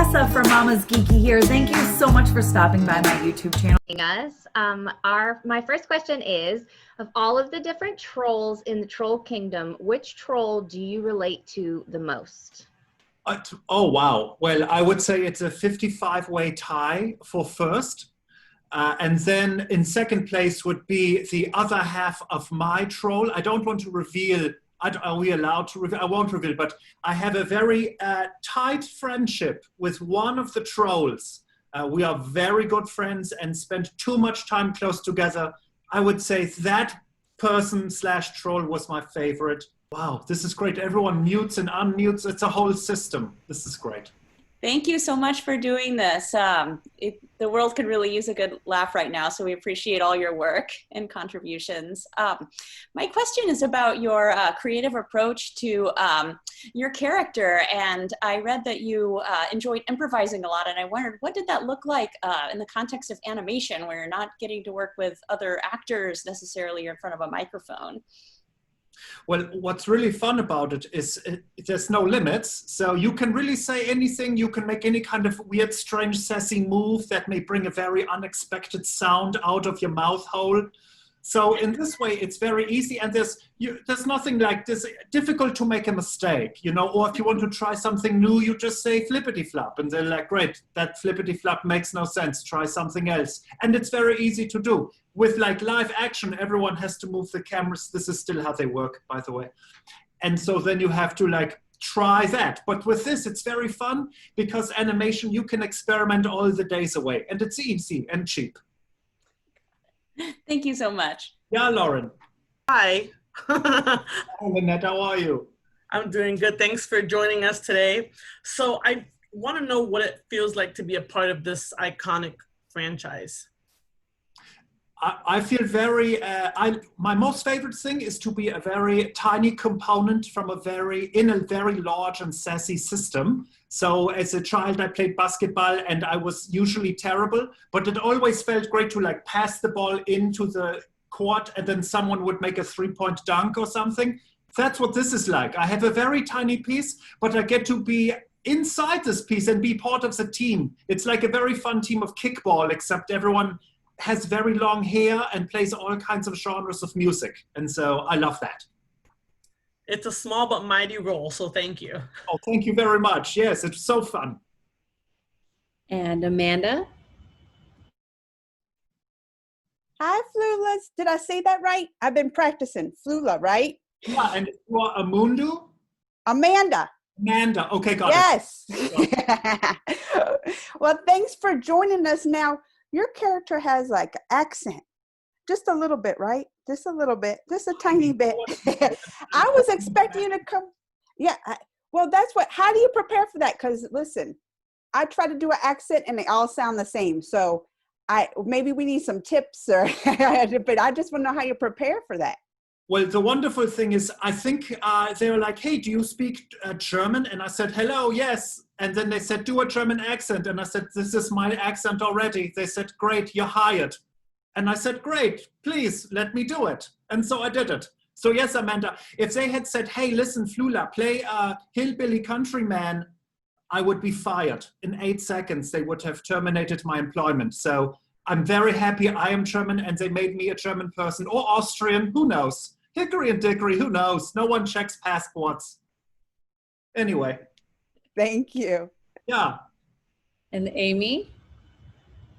Tessa from Mama's Geeky here. Thank you so much for stopping by my YouTube channel. Us. My first question is, of all of the different trolls in the troll kingdom, which troll do you relate to the most? Oh, wow. Well, I would say it's a 55-way tie for first. And then in second place would be the other half of my troll. I don't want to reveal, are we allowed to reveal? I won't reveal, but I have a very tight friendship with one of the trolls. We are very good friends and spend too much time close together. I would say that person / troll was my favorite. Wow, this is great. Everyone mutes and unmutes. It's a whole system. This is great. Thank you so much for doing this. The world could really use a good laugh right now, so we appreciate all your work and contributions. My question is about your creative approach to your character, and I read that you enjoyed improvising a lot, and I wondered, what did that look like in the context of animation, where you're not getting to work with other actors necessarily or in front of a microphone? Well, what's really fun about it is there's no limits. So you can really say anything. You can make any kind of weird, strange, sassy move that may bring a very unexpected sound out of your mouth hole. So in this way, it's very easy. And there's nothing like this difficult to make a mistake, you know, or if you want to try something new, you just say flippity flop. And they're like, great, that flippity flop makes no sense. Try something else. And it's very easy to do. With like live action, everyone has to move the cameras. This is still how they work, by the way. And so then you have to like try that. But with this, it's very fun because animation, you can experiment all the days away. And it's easy and cheap. Thank you so much. Yeah, Lauren. Hi. Hi, Lynette, how are you? I'm doing good. Thanks for joining us today. So I want to know what it feels like to be a part of this iconic franchise. I feel very, my most favorite thing is to be a very tiny component from in a very large and sassy system. So as a child, I played basketball and I was usually terrible, but it always felt great to like pass the ball into the court and then someone would make a 3-point dunk or something. That's what this is like. I have a very tiny piece, but I get to be inside this piece and be part of the team. It's like a very fun team of kickball, except everyone has very long hair and plays all kinds of genres of music. And so I love that. It's a small but mighty role, so thank you. Oh, thank you very much. Yes, it's so fun. And Amanda? Hi, Flulas. Did I say that right? I've been practicing. Flula, right? Yeah, and you are Amundu? Amanda. Amanda, okay, got it. Yes. Well, thanks for joining us. Now, your character has like accent, just a little bit, right? Just a little bit, just a tiny bit. I was expecting you to come. Yeah. Well, how do you prepare for that? Because listen, I try to do an accent and they all sound the same. So maybe we need some tips but I just want to know how you prepare for that. Well, the wonderful thing is, I think they were like, hey, do you speak German? And I said, hello, yes. And then they said, do a German accent. And I said, this is my accent already. They said, great, you're hired. And I said, great, please let me do it. And so I did it. So yes, Amanda, if they had said, hey, listen, Flula, play a hillbilly countryman, I would be fired. In 8 seconds, they would have terminated my employment. So I'm very happy I am German and they made me a German person or Austrian, who knows? Hickory and dickory, who knows? No one checks passports. Anyway. Thank you. Yeah. And Amy?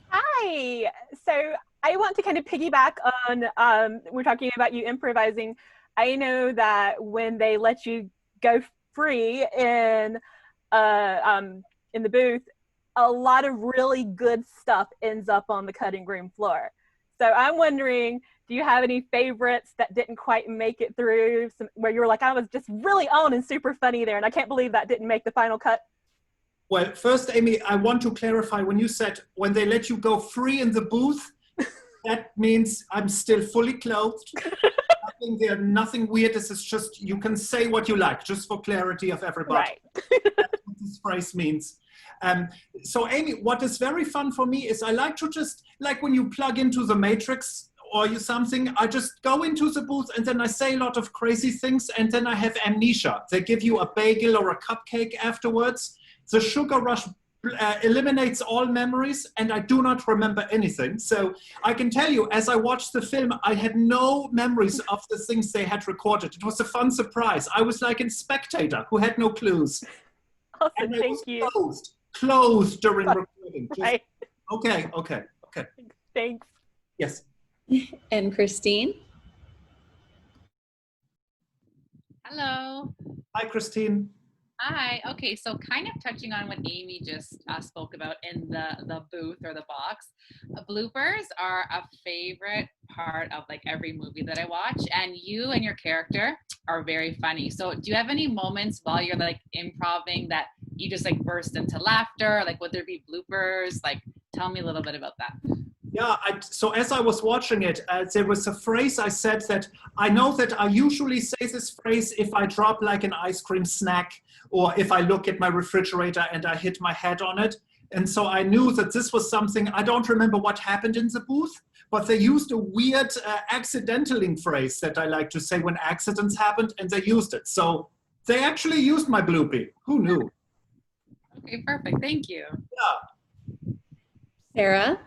Hi. So I want to kind of piggyback on, we're talking about you improvising. I know that when they let you go free in the booth, a lot of really good stuff ends up on the cutting room floor. So I'm wondering, do you have any favorites that didn't quite make it through, where you were like, I was just really on and super funny there, and I can't believe that didn't make the final cut? Well, first, Amy, I want to clarify when you said when they let you go free in the booth, that means I'm still fully clothed. Nothing weird. This is just, you can say what you like, just for clarity of everybody. Right. That's what this phrase means. So Amy, what is very fun for me is I like to just, like when you plug into the Matrix or something, I just go into the booth and then I say a lot of crazy things and then I have amnesia. They give you a bagel or a cupcake afterwards. The sugar rush eliminates all memories, and I do not remember anything. So I can tell you, as I watched the film, I had no memories of the things they had recorded. It was a fun surprise. I was like a spectator who had no clues. Awesome, And I thank was you. closed during recording. Just, Right. okay. Thanks. Yes. And Christine? Hello. Hi, Christine. Hi. Okay, so kind of touching on what Amy just spoke about in the booth or the box, bloopers are a favorite part of like every movie that I watch, and you and your character are very funny. So do you have any moments while you're like improvising that you just like burst into laughter? Like would there be bloopers? Like tell me a little bit about that. Yeah, so as I was watching it, there was a phrase I said that I know that I usually say this phrase if I drop like an ice cream snack or if I look at my refrigerator and I hit my head on it. And so I knew that this was something, I don't remember what happened in the booth, but they used a weird accidentaling phrase that I like to say when accidents happened, and they used it. So they actually used my bloopy. Who knew? Okay, perfect. Thank you. Yeah. Sarah?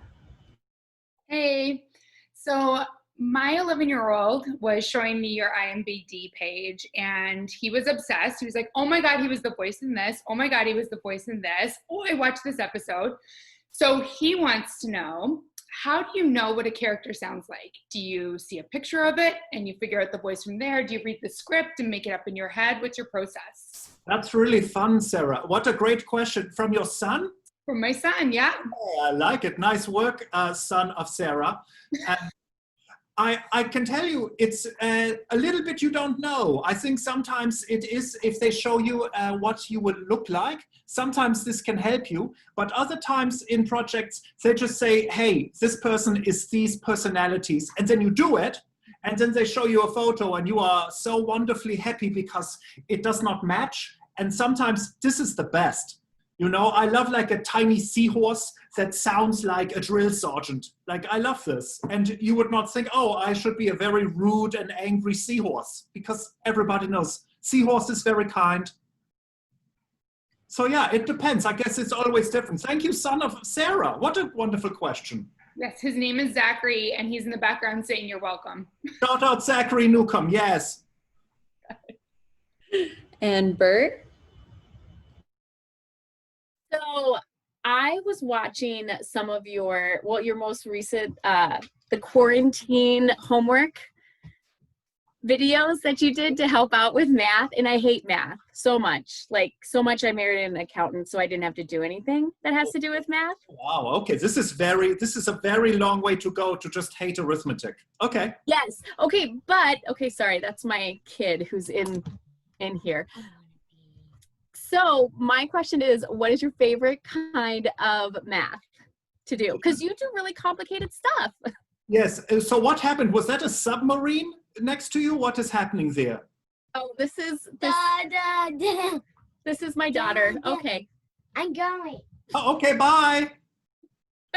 Hey, so my 11-year-old was showing me your IMDb page, and he was obsessed. He was like, oh my God, he was the voice in this. Oh my God, he was the voice in this. Oh, I watched this episode. So he wants to know, how do you know what a character sounds like? Do you see a picture of it and you figure out the voice from there? Do you read the script and make it up in your head? What's your process? That's really fun, Sarah. What a great question. From your son? For my son, yeah. Oh, I like it. Nice work, son of Sarah. I can tell you, it's a little bit you don't know. I think sometimes it is, if they show you what you would look like, sometimes this can help you. But other times in projects, they just say, hey, this person is these personalities. And then you do it. And then they show you a photo and you are so wonderfully happy because it does not match. And sometimes this is the best. You know, I love like a tiny seahorse that sounds like a drill sergeant. Like, I love this. And you would not think, oh, I should be a very rude and angry seahorse, because everybody knows seahorse is very kind. So yeah, it depends. I guess it's always different. Thank you, son of Sarah. What a wonderful question. Yes, his name is Zachary, and he's in the background saying you're welcome. Shout out Zachary Newcomb, yes. And Bert? So I was watching some of your most recent, the quarantine homework videos that you did to help out with math, and I hate math so much. Like, so much I married an accountant, so I didn't have to do anything that has to do with math. Wow, okay, this is a very long way to go to just hate arithmetic. Okay. Yes, okay, but, okay, sorry, that's my kid who's in here. So my question is, what is your favorite kind of math to do? Because you do really complicated stuff. Yes, so what happened? Was that a submarine next to you? What is happening there? Oh, this is my daughter. Okay. I'm going. Oh, okay, bye.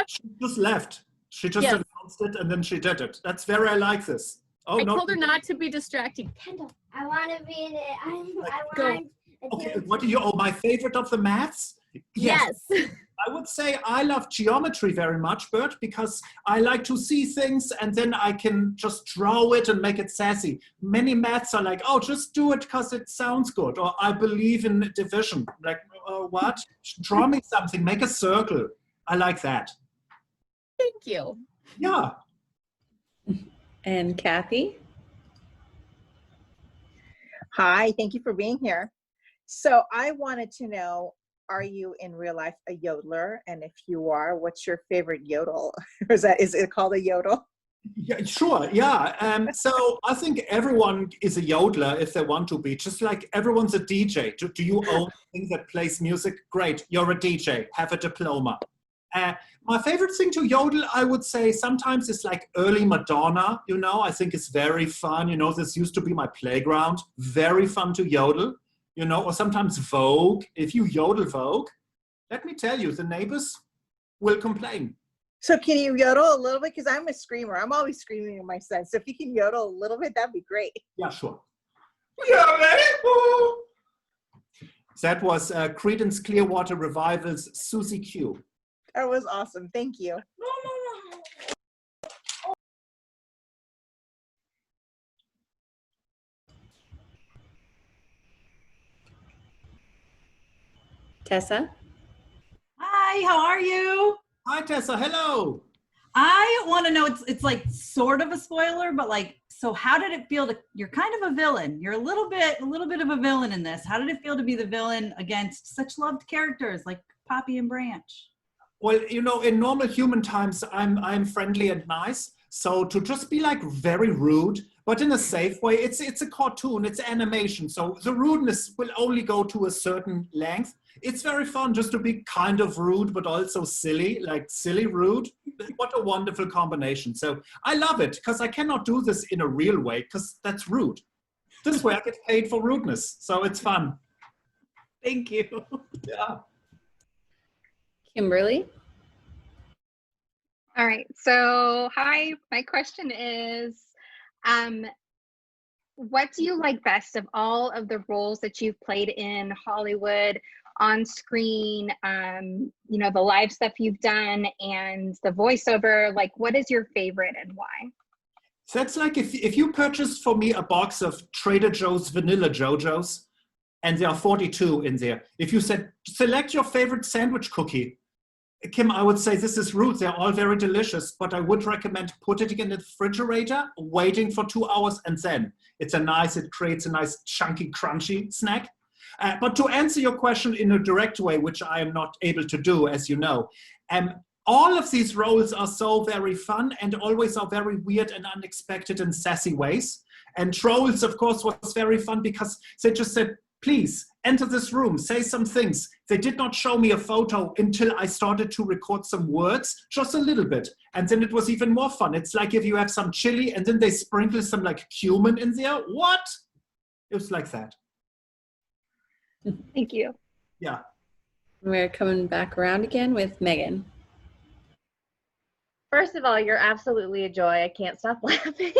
She just left. She just Yes. announced it and then she did it. That's very, I like this. Oh, I no. told her not to be distracting. Kendall, I want to be in it. I Go. want. Okay, what do you, oh, my favorite of the maths? Yes. I would say I love geometry very much, Bert, because I like to see things and then I can just draw it and make it sassy. Many maths are like, oh, just do it because it sounds good. Or I believe in division. Like, what? Draw me something, make a circle. I like that. Thank you. Yeah. And Kathy? Hi, thank you for being here. So I wanted to know, are you in real life a yodeler? And if you are, what's your favorite yodel? Is it called a yodel? Yeah, sure, yeah. So I think everyone is a yodeler if they want to be, just like everyone's a DJ. Do you own a thing that plays music? Great, you're a DJ, have a diploma. My favorite thing to yodel, I would say, sometimes is like early Madonna, you know, I think it's very fun. You know, this used to be my playground. Very fun to yodel, you know, or sometimes Vogue. If you yodel Vogue, let me tell you, the neighbors will complain. So can you yodel a little bit? Because I'm a screamer. I'm always screaming at my son. So if you can yodel a little bit, that'd be great. Yeah, sure. That was Creedence Clearwater Revival's Susie Q. That was awesome. Thank you. Tessa? Hi, how are you? Hi, Tessa. Hello. I want to know, it's like sort of a spoiler, but like, so how did it feel to, you're kind of a villain. You're a little bit of a villain in this. How did it feel to be the villain against such loved characters like Poppy and Branch? Well, you know, in normal human times, I'm friendly and nice. So to just be like very rude, but in a safe way, it's a cartoon, it's animation. So the rudeness will only go to a certain length. It's very fun just to be kind of rude, but also silly, like silly rude. What a wonderful combination. So I love it because I cannot do this in a real way because that's rude. This way I get paid for rudeness. So it's fun. Thank you. Yeah. Kimberly? All right, so hi, my question is, what do you like best of all of the roles that you've played in Hollywood, on screen, you know, the live stuff you've done and the voiceover? Like, what is your favorite and why? So that's like if you purchased for me a box of Trader Joe's Vanilla JoJo's, and there are 42 in there. If you said, select your favorite sandwich cookie, Kim, I would say this is rude. They're all very delicious, but I would recommend putting it in the refrigerator, waiting for 2 hours, and then it creates a nice chunky, crunchy snack. But to answer your question in a direct way, which I am not able to do, as you know, all of these roles are so very fun and always are very weird and unexpected and sassy ways. And Trolls, of course, was very fun because they just said, please enter this room, say some things. They did not show me a photo until I started to record some words, just a little bit. And then it was even more fun. It's like if you have some chili and then they sprinkle some like cumin in there. What? It was like that. Thank you. Yeah. We're coming back around again with Megan. First of all, you're absolutely a joy. I can't stop laughing.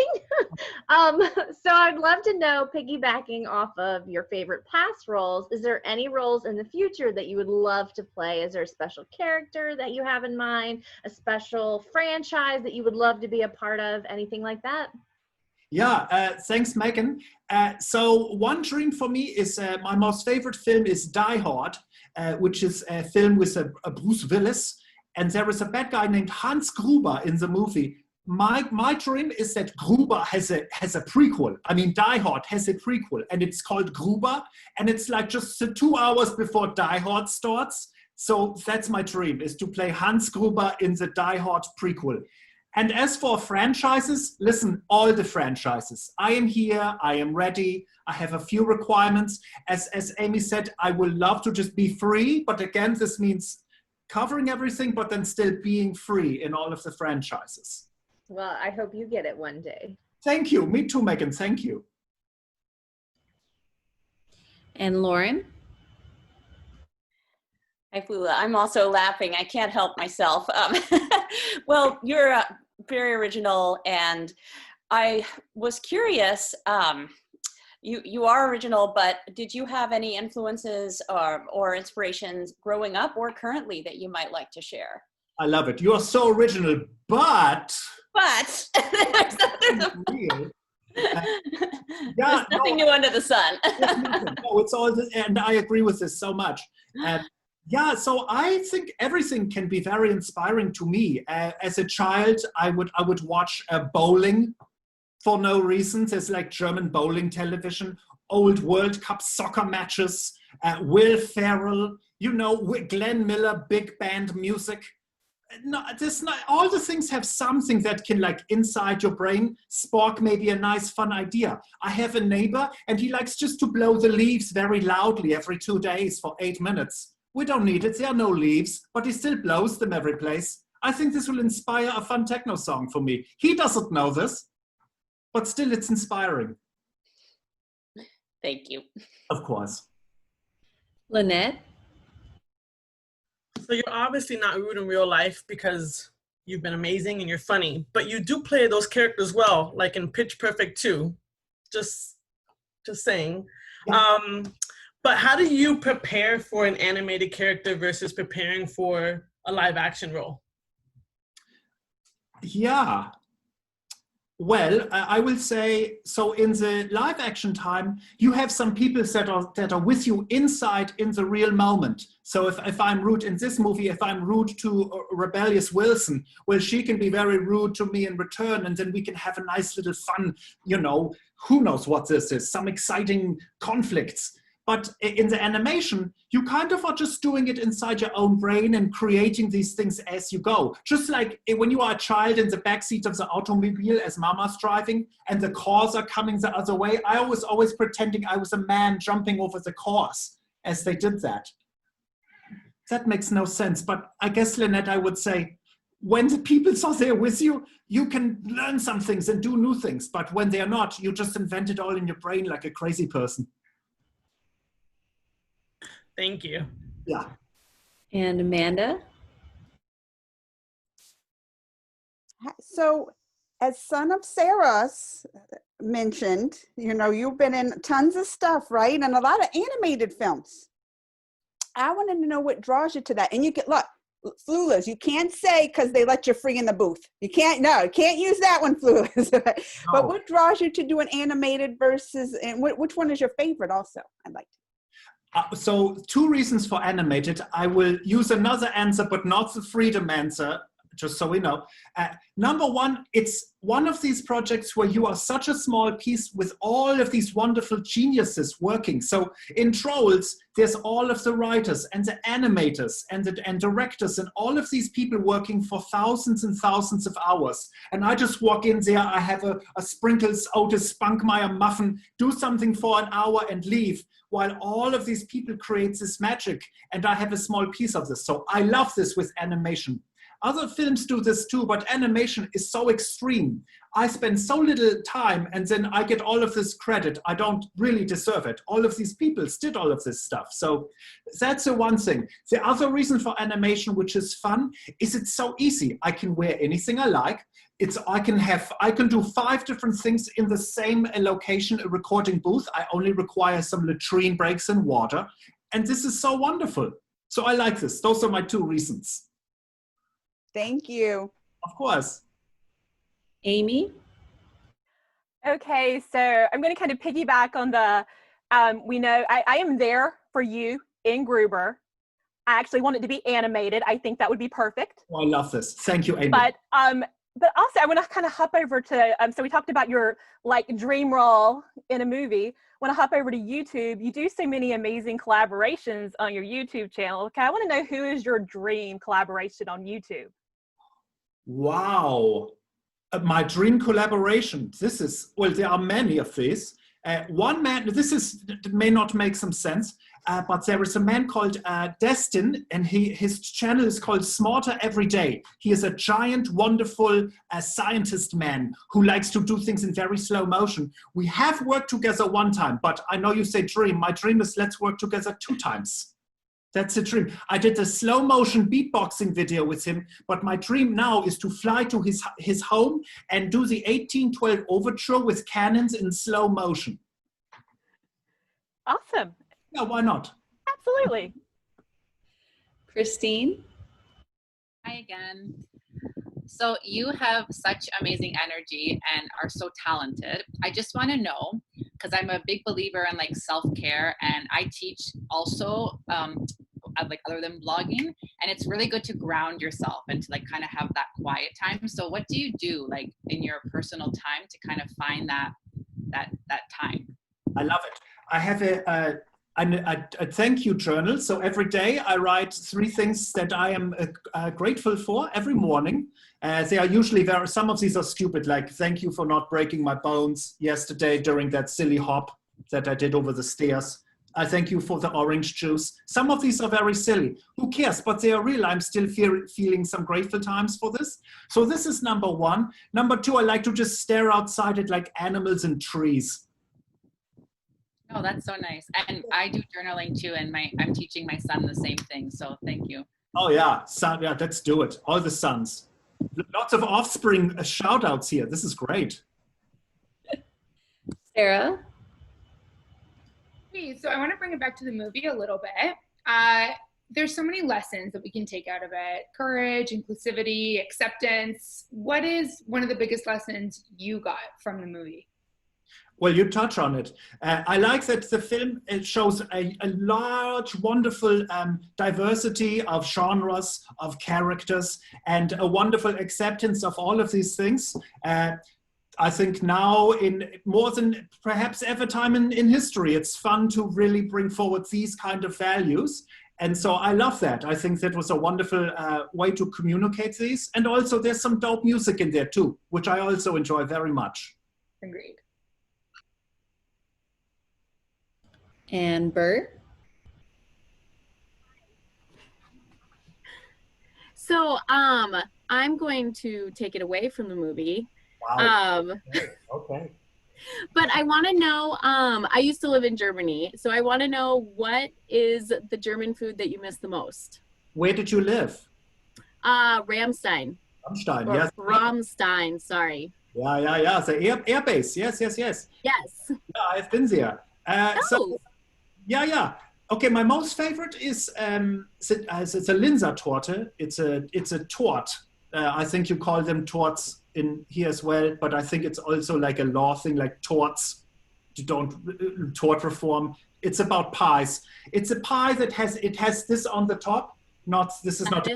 So I'd love to know, piggybacking off of your favorite past roles, is there any roles in the future that you would love to play? Is there a special character that you have in mind, a special franchise that you would love to be a part of, anything like that? Yeah, thanks, Megan. So one dream for me is, my most favorite film is Die Hard, which is a film with a Bruce Willis. And there is a bad guy named Hans Gruber in the movie. My dream is that Gruber has a prequel. I mean, Die Hard has a prequel, and it's called Gruber, and it's like just 2 hours before Die Hard starts. So that's my dream, is to play Hans Gruber in the Die Hard prequel. And as for franchises, listen, all the franchises. I am here, I am ready, I have a few requirements. As Amy said, I would love to just be free, but again, this means covering everything, but then still being free in all of the franchises. Well, I hope you get it one day. Thank you. Me too, Megan. Thank you. And Lauren? Hi, Flula. I'm also laughing. I can't help myself. Well, you're very original, and I was curious. You are original, but did you have any influences or inspirations growing up or currently that you might like to share? I love it. You are so original, but there's real. There's nothing new under the sun. No, it's all, and I agree with this so much. Yeah, so I think everything can be very inspiring to me. As a child, I would watch bowling for no reason. There's like German bowling television, old World Cup soccer matches, Will Ferrell, you know, Glenn Miller, big band music. No, all the things have something that can, like, inside your brain spark maybe a nice fun idea. I have a neighbor and he likes just to blow the leaves very loudly every 2 days for 8 minutes. We don't need it, there are no leaves, but he still blows them every place. I think this will inspire a fun techno song for me. He doesn't know this, but still it's inspiring. Thank you. Of course. Lynette? So you're obviously not rude in real life because you've been amazing and you're funny, but you do play those characters well, like in Pitch Perfect 2. Just saying. Yeah. But how do you prepare for an animated character versus preparing for a live action role? Yeah. Well, I will say, so in the live action time, you have some people that are with you inside in the real moment. So if I'm rude in this movie, if I'm rude to rebellious Wilson, well, she can be very rude to me in return, and then we can have a nice little fun, you know, who knows what this is, some exciting conflicts. But in the animation, you kind of are just doing it inside your own brain and creating these things as you go. Just like when you are a child in the backseat of the automobile as mama's driving and the cars are coming the other way, I was always pretending I was a man jumping over the cars as they did that. That makes no sense, but I guess, Lynette, I would say, when the people are there with you, you can learn some things and do new things, but when they are not, you just invent it all in your brain like a crazy person. Thank you. Yeah. And Amanda? So, as son of Sarah's mentioned, you know, you've been in tons of stuff, right? And a lot of animated films. I wanted to know what draws you to that. And you can, look, Flulas, you can't say because they let you free in the booth. You can't use that one, Flulas. But what draws you to do an animated versus, and which one is your favorite also? I'd like to. So 2 reasons for animated. I will use another answer, but not the freedom answer, just so we know. Number 1, it's one of these projects where you are such a small piece with all of these wonderful geniuses working. So in Trolls, there's all of the writers and the animators and directors and all of these people working for thousands and thousands of hours. And I just walk in there, I have a Sprinkles Otis Spunkmeyer muffin, do something for an hour and leave, while all of these people create this magic, and I have a small piece of this. So I love this with animation. Other films do this too, but animation is so extreme. I spend so little time and then I get all of this credit. I don't really deserve it. All of these people did all of this stuff. So that's the one thing. The other reason for animation, which is fun, is it's so easy. I can wear anything I like. I can do 5 different things in the same location, a recording booth. I only require some latrine breaks and water. And this is so wonderful. So I like this. Those are my 2 reasons. Thank you. Of course. Amy? Okay, so I'm going to kind of piggyback on the, we know, I am there for you in Gruber. I actually want it to be animated. I think that would be perfect. Oh, I love this. Thank you, Amy. But also I want to kind of hop over to, so we talked about your like dream role in a movie. I want to hop over to YouTube. You do so many amazing collaborations on your YouTube channel. Okay, I want to know who is your dream collaboration on YouTube? Wow. My dream collaboration. This is, well, there are many of these. One man, this may not make some sense, but there is a man called Destin, and his channel is called Smarter Every Day. He is a giant, wonderful scientist man who likes to do things in very slow motion. We have worked together 1 time, but I know you say dream. My dream is let's work together 2 times. That's a dream. I did a slow motion beatboxing video with him, but my dream now is to fly to his home and do the 1812 overture with cannons in slow motion. Awesome. Yeah, why not? Absolutely. Christine? Hi again. So you have such amazing energy and are so talented. I just want to know, because I'm a big believer in like self-care, and I teach also like other than blogging, and it's really good to ground yourself and to like kind of have that quiet time. So what do you do like in your personal time to kind of find that time? I love it. I have a thank you journal. So every day I write 3 things that I am grateful for every morning. They are usually some of these are stupid, like thank you for not breaking my bones yesterday during that silly hop that I did over the stairs. I thank you for the orange juice. Some of these are very silly. Who cares? But they are real. I'm still feeling some grateful times for this. So this is number 1. Number 2, I like to just stare outside at like animals and trees. Oh, that's so nice. And I do journaling too, and I'm teaching my son the same thing. So thank you. Oh yeah, son, yeah, let's do it. All the sons. Lots of offspring shout outs here. This is great. Sarah? Okay, so I want to bring it back to the movie a little bit. There's so many lessons that we can take out of it: courage, inclusivity, acceptance. What is one of the biggest lessons you got from the movie? Well, you touch on it. I like that the film, it shows a large, wonderful diversity of genres, of characters, and a wonderful acceptance of all of these things. I think now, in more than perhaps ever time in history, it's fun to really bring forward these kind of values. And so I love that. I think that was a wonderful way to communicate these. And also there's some dope music in there too, which I also enjoy very much. Agreed. And Bert? So I'm going to take it away from the movie. Wow. Okay. But I want to know, I used to live in Germany, so I want to know, what is the German food that you miss the most? Where did you live? Ramstein. Ramstein, Or yes. Ramstein, sorry. Yeah. The air base. Yes. Yes. Yeah, I've been there. So, yeah. Okay, my most favorite is it's a Linzer Torte. It's a tort. I think you call them torts in here as well, but I think it's also like a law thing, like torts. You don't tort reform. It's about pies. It's a pie that has this on the top. This is not.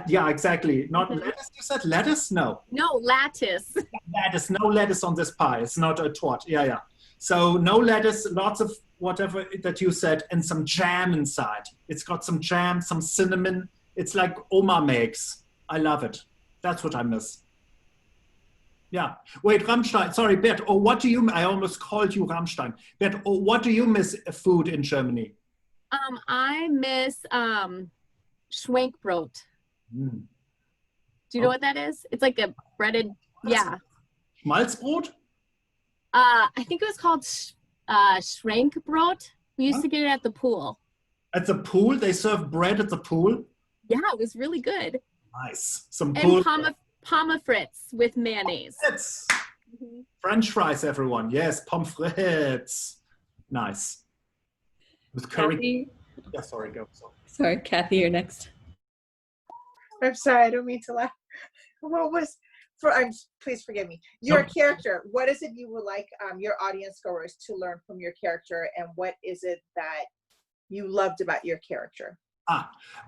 Yeah, exactly. Not lettuce. You said lettuce? No. No, lattice. Lettuce. No lettuce on this pie. It's not a tort. Yeah. So no lettuce. Lots of whatever that you said, and some jam inside. It's got some jam, some cinnamon. It's like Oma makes. I love it. That's what I miss. Yeah. Wait, Rammstein. Sorry, Bert. Oh, what do you? I almost called you Rammstein. Bert, what do you miss food in Germany? I miss Schwenkbrot. Mm. Do you know what that is? It's like a breaded, yeah. Schmalzbrot? I think it was called Schwenkbrot. We used to get it at the pool. At the pool? They serve bread at the pool? Yeah, it was really good. Nice. Some pool. And pommes frites with mayonnaise. French fries, everyone. Yes, pommes frites. Nice. With curry. Kathy? Yeah, sorry, go. Sorry, Kathy, you're next. I'm sorry, I don't mean to laugh. What was please forgive me. Your character, what is it you would like your audience goers to learn from your character, and what is it that you loved about your character?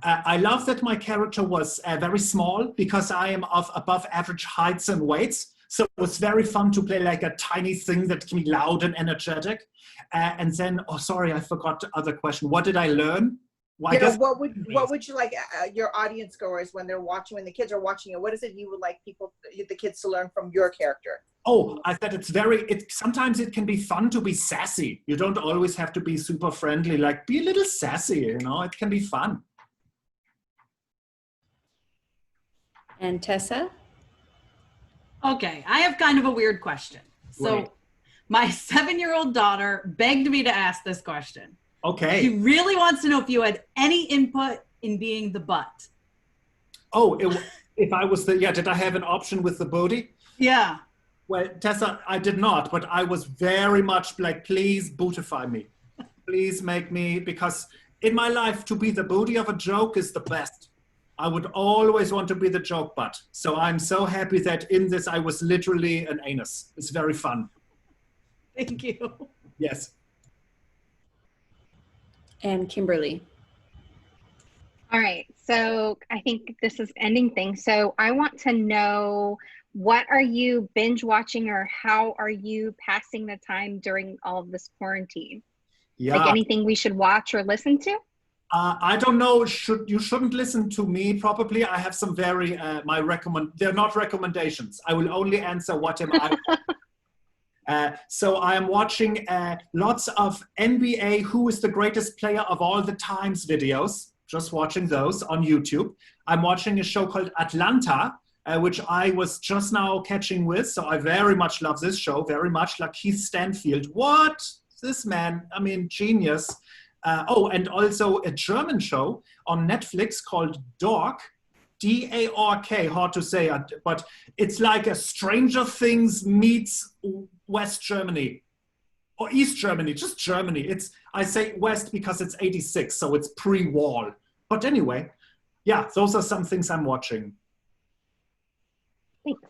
I love that my character was very small, because I am of above average heights and weights. So it was very fun to play like a tiny thing that can be loud and energetic. And then, oh, sorry, I forgot the other question. What did I learn? Well, what would you like your audience goers when the kids are watching it? What is it you would like the kids to learn from your character? Oh, I said sometimes it can be fun to be sassy. You don't always have to be super friendly. Like, be a little sassy, it can be fun. And Tessa? Okay, I have kind of a weird question. So my 7-year-old daughter begged me to ask this question. Okay. She really wants to know if you had any input in being the butt. Oh, if I was did I have an option with the booty? Yeah. Well, Tessa, I did not, but I was very much like, please bootify me. Please make me, because in my life, to be the booty of a joke is the best. I would always want to be the joke butt. So I'm so happy that in this, I was literally an anus. It's very fun. Thank you. Yes. And Kimberly. All right, so I think this is ending things. So I want to know, what are you binge watching, or how are you passing the time during all of this quarantine? Yeah. Like anything we should watch or listen to? I don't know. You shouldn't listen to me. Probably, I have some very they're not recommendations. I will only answer what am I. So I am watching lots of NBA Who is the Greatest Player of All the Times videos. Just watching those on YouTube. I'm watching a show called Atlanta, which I was just now catching with. So I very much love this show, very much like Keith Stanfield. What? This man, I mean, genius. And also a German show on Netflix called Dork, D-A-R-K, hard to say, but it's like a Stranger Things meets West Germany. or East Germany, just Germany. I say West because it's 86, so it's pre-wall. But anyway, yeah, those are some things I'm watching. Thanks.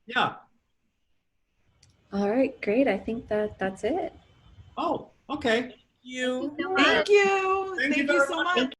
Yeah. All right, great. I think that's it. Oh, okay. You. Thank you. Thank you Thank you very so much. much.